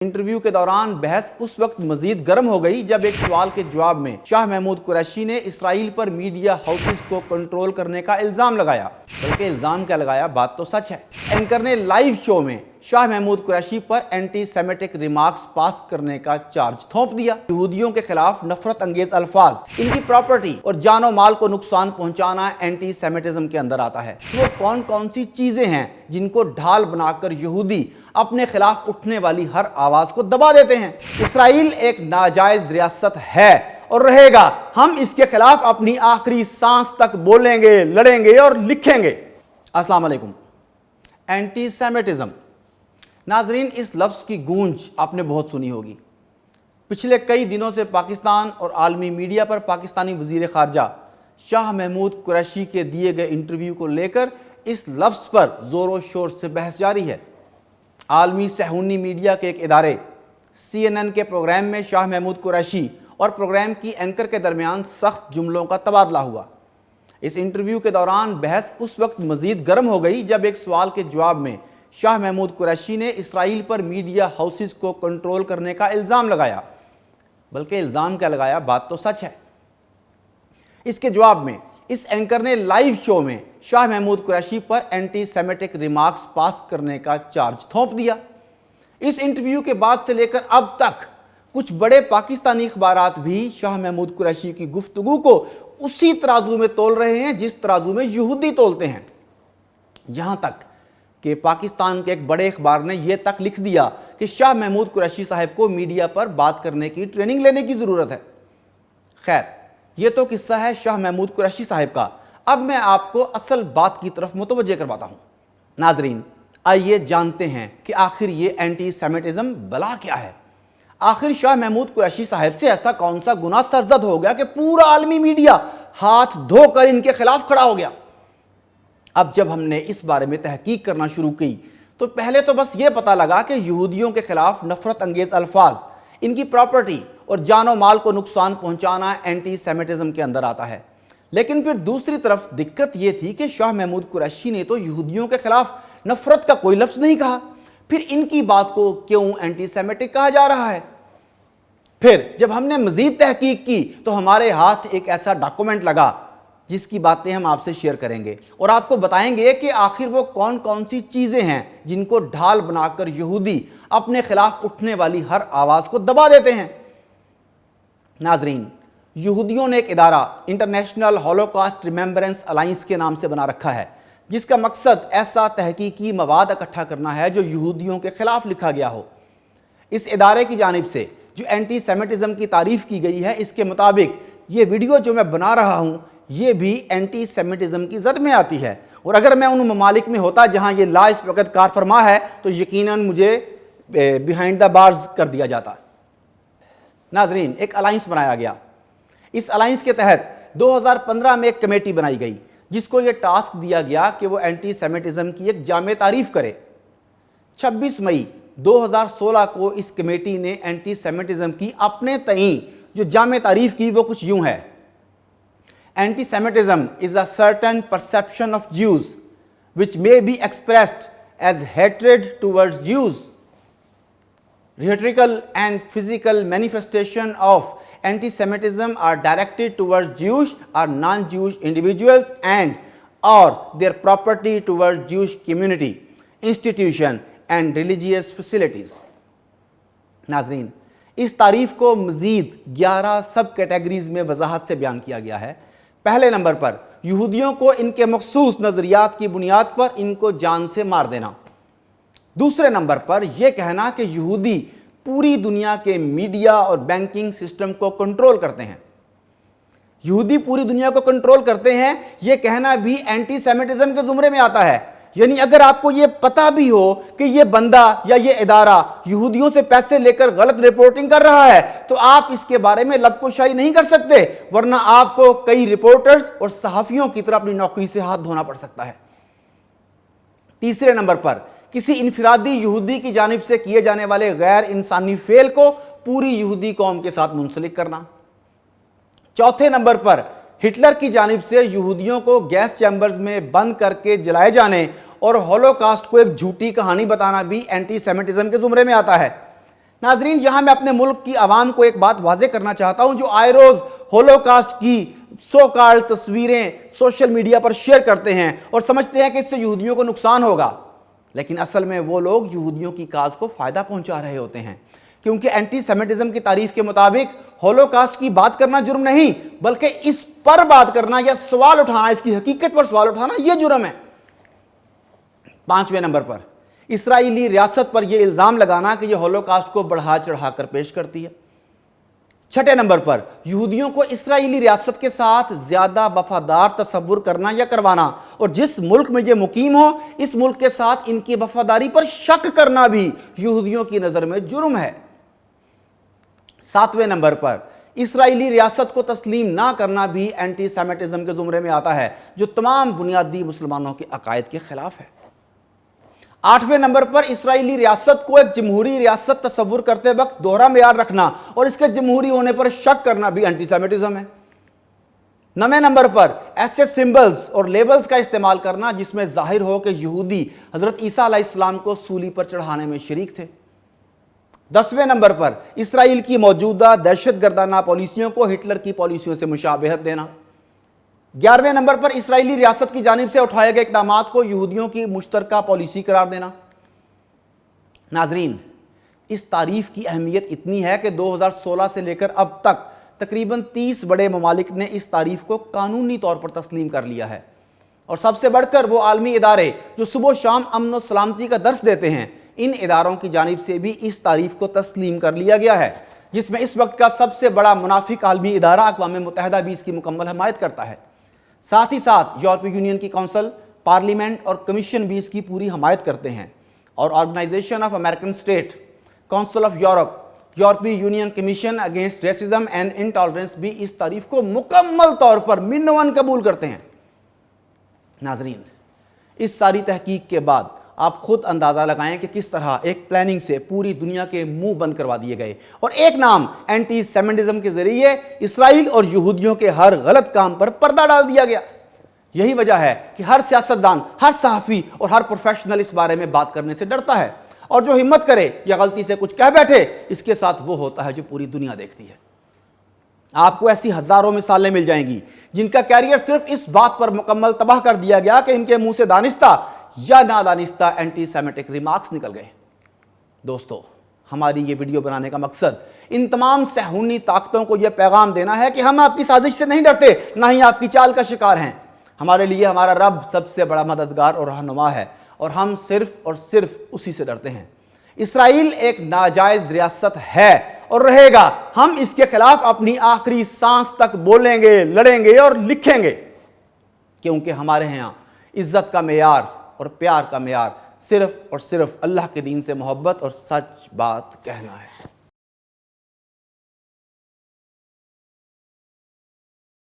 Interview के दौरान बहस उस वक्त मजीद गर्म हो गई जब एक सवाल के जवाब में शाह महमूद कुरैशी ने इसराइल पर मीडिया हाउसेस को कंट्रोल करने का इल्जाम लगाया। बल्कि इल्जाम क्या लगाया, बात तो सच है। एंकर ने लाइव शो में शाह महमूद कुरैशी पर एंटी सेमेटिक रिमार्क्स पास करने का चार्ज थोप दिया। यहूदियों के खिलाफ नफरत अंगेज अल्फाज, इनकी प्रॉपर्टी और जानो माल को नुकसान पहुंचाना एंटी सेमेटिज्म के अंदर आता है। वो कौन कौन सी चीजें हैं जिनको ढाल बनाकर यहूदी अपने खिलाफ उठने वाली हर आवाज को दबा देते हैं। इसराइल एक नाजायज रियासत है और रहेगा। हम इसके खिलाफ अपनी आखिरी सांस तक बोलेंगे, लड़ेंगे और लिखेंगे। अस्सलाम वालेकुम। एंटी सेमेटिज्म, नाजरीन, इस लफ्ज़ की गूंज आपने बहुत सुनी होगी। पिछले कई दिनों से पाकिस्तान और आलमी मीडिया पर पाकिस्तानी वज़ीर ख़ारजा शाह महमूद कुरैशी के दिए गए इंटरव्यू को लेकर इस लफ्ज़ पर ज़ोर शोर से बहस जारी है। आलमी सहूनी मीडिया के एक इदारे CNN के प्रोग्राम में शाह महमूद कुरैशी और प्रोग्राम की एंकर के दरमियान सख्त जुमलों का तबादला हुआ। इस इंटरव्यू के दौरान बहस उस वक्त मज़ीद गर्म हो गई जब एक सवाल के जवाब में शाह महमूद कुरैशी ने इसराइल पर मीडिया हाउसेस को कंट्रोल करने का इल्ज़ाम लगाया। बल्कि इल्ज़ाम क्या लगाया, बात तो सच है। इसके जवाब में इस एंकर ने लाइव शो में शाह महमूद कुरैशी पर एंटी सेमेटिक रिमार्क्स पास करने का चार्ज थोप दिया। इस इंटरव्यू के बाद से लेकर अब तक कुछ बड़े पाकिस्तानी अखबारात भी शाह महमूद कुरैशी की गुफ्तगू को उसी तराजू में तोल रहे हैं जिस तराजू में यहूदी तोलते हैं। यहां तक कि पाकिस्तान के एक बड़े अखबार ने यह तक लिख दिया कि शाह महमूद कुरैशी साहब को मीडिया पर बात करने की ट्रेनिंग लेने की ज़रूरत है। खैर, यह तो किस्सा है शाह महमूद कुरैशी साहब का। अब मैं आपको असल बात की तरफ मुतवज्जे करवाता हूं। नाजरीन, आइए जानते हैं कि आखिर ये एंटी सेमेटिज्म बला क्या है। आखिर शाह महमूद कुरैशी साहब से ऐसा कौन सा गुनाह सरजद हो गया कि पूरा आलमी मीडिया हाथ धोकर इनके खिलाफ खड़ा हो गया। अब जब हमने इस बारे में तहकीक करना शुरू की तो पहले तो बस ये पता लगा कि यहूदियों के खिलाफ नफरत अंगेज अल्फाज, इनकी प्रॉपर्टी और जानो माल को नुकसान पहुंचाना एंटी सेमेटिज्म के अंदर आता है। लेकिन फिर दूसरी तरफ दिक्कत यह थी कि शाह महमूद कुरैशी ने तो यहूदियों के खिलाफ नफरत का कोई लफ्ज़ नहीं कहा, फिर इनकी बात को क्यों एंटी सेमेटिक कहा जा रहा है। फिर जब हमने मजीद तहकीक की तो हमारे हाथ एक ऐसा डॉक्यूमेंट लगा जिसकी बातें हम आपसे शेयर करेंगे और आपको बताएंगे कि आखिर वो कौन कौन सी चीज़ें हैं जिनको ढाल बनाकर यहूदी अपने खिलाफ उठने वाली हर आवाज़ को दबा देते हैं। नाजरीन, यहूदियों ने एक इदारा इंटरनेशनल हॉलोकॉस्ट रिमेंबरेंस अलायंस के नाम से बना रखा है, जिसका मकसद ऐसा तहकीकी मवाद इकट्ठा करना है जो यहूदियों के खिलाफ लिखा गया हो। इस इदारे की जानिब से जो एंटी सेमेटिज्म की तारीफ़ की गई है, इसके मुताबिक ये वीडियो जो मैं बना रहा हूँ ये भी एंटी सेमेटिज्म की जद में आती है। और अगर मैं उन ममालिक में होता जहाँ ये ला इस वक्त कार फरमा है तो यकीनन मुझे बिहाइंड द बार्स कर दिया जाता। नाजरीन, एक अलायंस बनाया गया। इस अलायंस के तहत 2015 में एक कमेटी बनाई गई जिसको ये टास्क दिया गया कि वो एंटी सेमेटिज्म की एक जामे तारीफ करे। 26 मई 2016 को इस कमेटी ने एंटी सेमेटिज्म की अपने तई जो जामे तारीफ की वो कुछ यूं है। Anti-Semitism is a certain perception of Jews which may be expressed as hatred towards Jews. Rhetorical and physical manifestation of anti-Semitism are directed towards Jewish or non-Jewish individuals and or their property towards Jewish community, institution and religious facilities. नाज़रीन, इस तारीफ को मज़ीद 11 सब categories में वजाहत से बयान किया गया है। पहले नंबर पर यहूदियों को इनके मखसूस नज़रियात की बुनियाद पर इनको जान से मार देना। दूसरे नंबर पर यह कहना कि यहूदी पूरी दुनिया के मीडिया और बैंकिंग सिस्टम को कंट्रोल करते हैं। यहूदी पूरी दुनिया को कंट्रोल करते हैं, यह कहना भी एंटी सेमेटिज्म के ज़ुमरे में आता है। यानी अगर आपको यह पता भी हो कि यह बंदा या यह इदारा यहूदियों से पैसे लेकर गलत रिपोर्टिंग कर रहा है तो आप इसके बारे में लबकोशाई नहीं कर सकते, वरना आपको कई रिपोर्टर्स और सहाफियों की तरह अपनी नौकरी से हाथ धोना पड़ सकता है। तीसरे नंबर पर किसी इनफिरादी यहूदी की जानिब से किए जाने वाले गैर इंसानी फेल को पूरी यहूदी कौम के साथ मुंसलिक करना। चौथे नंबर पर हिटलर की जानिब से यहूदियों को गैस चैम्बर्स में बंद करके जलाए जाने और हॉलोकास्ट को एक झूठी कहानी बताना भी एंटी सेमेटिज्म के जुमरे में आता है। नाजरीन, यहां मैं अपने मुल्क की आवाम को एक बात वाज़ेह करना चाहता हूं, जो आए रोज होलोकास्ट की सो कॉल्ड तस्वीरें सोशल मीडिया पर शेयर करते हैं और समझते हैं कि इससे यहूदियों को नुकसान होगा, लेकिन असल में वो लोग यहूदियों की काज को फायदा पहुंचा रहे होते हैं, क्योंकि एंटी सेमिटिज्म की तारीफ के मुताबिक होलोकास्ट की बात करना जुर्म नहीं, बल्कि इस पर बात करना या सवाल उठाना, इसकी हकीकत पर सवाल उठाना, यह जुर्म है। 5वें नंबर पर इस्राएली रियासत पर यह इल्जाम लगाना कि यह होलोकास्ट को बढ़ा चढ़ाकर पेश करती है। 6ठे नंबर पर यहूदियों को इस्राएली रियासत के साथ ज्यादा वफादार तस्वुर करना या करवाना, और जिस मुल्क में ये मुकीम हो इस मुल्क के साथ इनकी वफादारी पर शक करना भी यहूदियों की नजर में जुर्म है। 7वें नंबर पर इस्राएली रियासत को तस्लीम ना करना भी एंटी सेमिटिज्म के जुमरे में आता है, जो तमाम बुनियादी मुसलमानों के अकायद के खिलाफ है। 8वें नंबर पर इस्राएली रियासत को एक जमहूरी रियासत तस्वुर करते वक्त दोहरा मेयार रखना और इसके जमहूरी होने पर शक करना भी एंटी सेमिटिज्म है। 9वें नंबर पर ऐसे सिंबल्स और लेबल्स का इस्तेमाल करना जिसमें जाहिर हो कि यहूदी हजरत ईसा अलैहिस्सलाम को सूली पर चढ़ाने में शरीक थे। 10वें नंबर पर इस्राएल की मौजूदा दहशतगर्दाना पॉलिसियों को हिटलर की पॉलिसियों से मुशाबहत देना। 11वें नंबर पर इस्राएली रियासत की जानिब से उठाए गए इक़दामात को यहूदियों की मुश्तरका पॉलिसी करार देना। नाजरीन, इस तारीफ की अहमियत इतनी है कि 2016 से लेकर अब तक तकरीबन 30 बड़े ममालिक ने इस तारीफ को कानूनी तौर पर तस्लीम कर लिया है, और सबसे बढ़कर वो आलमी इदारे जो सुबह शाम अमन और सलामती का दर्स देते हैं, इन इदारों की जानिब से भी इस तारीफ को तस्लीम कर लिया गया है, जिसमें इस वक्त का सबसे बड़ा मुनाफिक आलमी इदारा अक़वाम मुत्तहिदा भी इसकी मुकम्मल हमायत करता है। साथ ही साथ यूरोपीय यूनियन की काउंसिल, पार्लियामेंट और कमीशन भी इसकी पूरी हमायत करते हैं, और organization of American state, council of Europe, यूरोपीय union commission against racism and intolerance भी इस तारीफ को मुकम्मल तौर पर मिन्नवन कबूल करते हैं। नाजरीन, इस सारी तहकीक के बाद आप खुद अंदाज़ा लगाएं कि किस तरह एक प्लानिंग से पूरी दुनिया के मुंह बंद करवा दिए गए और एक नाम एंटी सेमिटिज्म के जरिए इसराइल और यहूदियों के हर गलत काम पर पर्दा डाल दिया गया। यही वजह है कि हर सियासतदान, हर सहाफ़ी और हर प्रोफेशनल इस बारे में बात करने से डरता है, और जो हिम्मत करे या गलती से कुछ कह बैठे, इसके साथ वो होता है जो पूरी दुनिया देखती है। आपको ऐसी हजारों मिसालें मिल जाएंगी जिनका कैरियर सिर्फ इस बात पर मुकम्मल तबाह कर दिया गया कि इनके मुंह से दानिस्ता या नादानिस्ता एंटी सेमिटिक रिमार्क्स निकल गए। दोस्तों, हमारी ये वीडियो बनाने का मकसद इन तमाम सहूनी ताकतों को यह पैगाम देना है कि हम आपकी साजिश से नहीं डरते, ना ही आपकी चाल का शिकार हैं। हमारे लिए हमारा रब सबसे बड़ा मददगार और रहनुमा है, और हम सिर्फ और सिर्फ उसी से डरते हैं। इसराइल एक नाजायज रियासत है और रहेगा। हम इसके खिलाफ अपनी आखिरी सांस तक बोलेंगे, लड़ेंगे और लिखेंगे, क्योंकि हमारे यहाँ इज्जत का मेयार और प्यार का मेयार सिर्फ और सिर्फ अल्लाह के दीन से मोहब्बत और सच बात कहना है।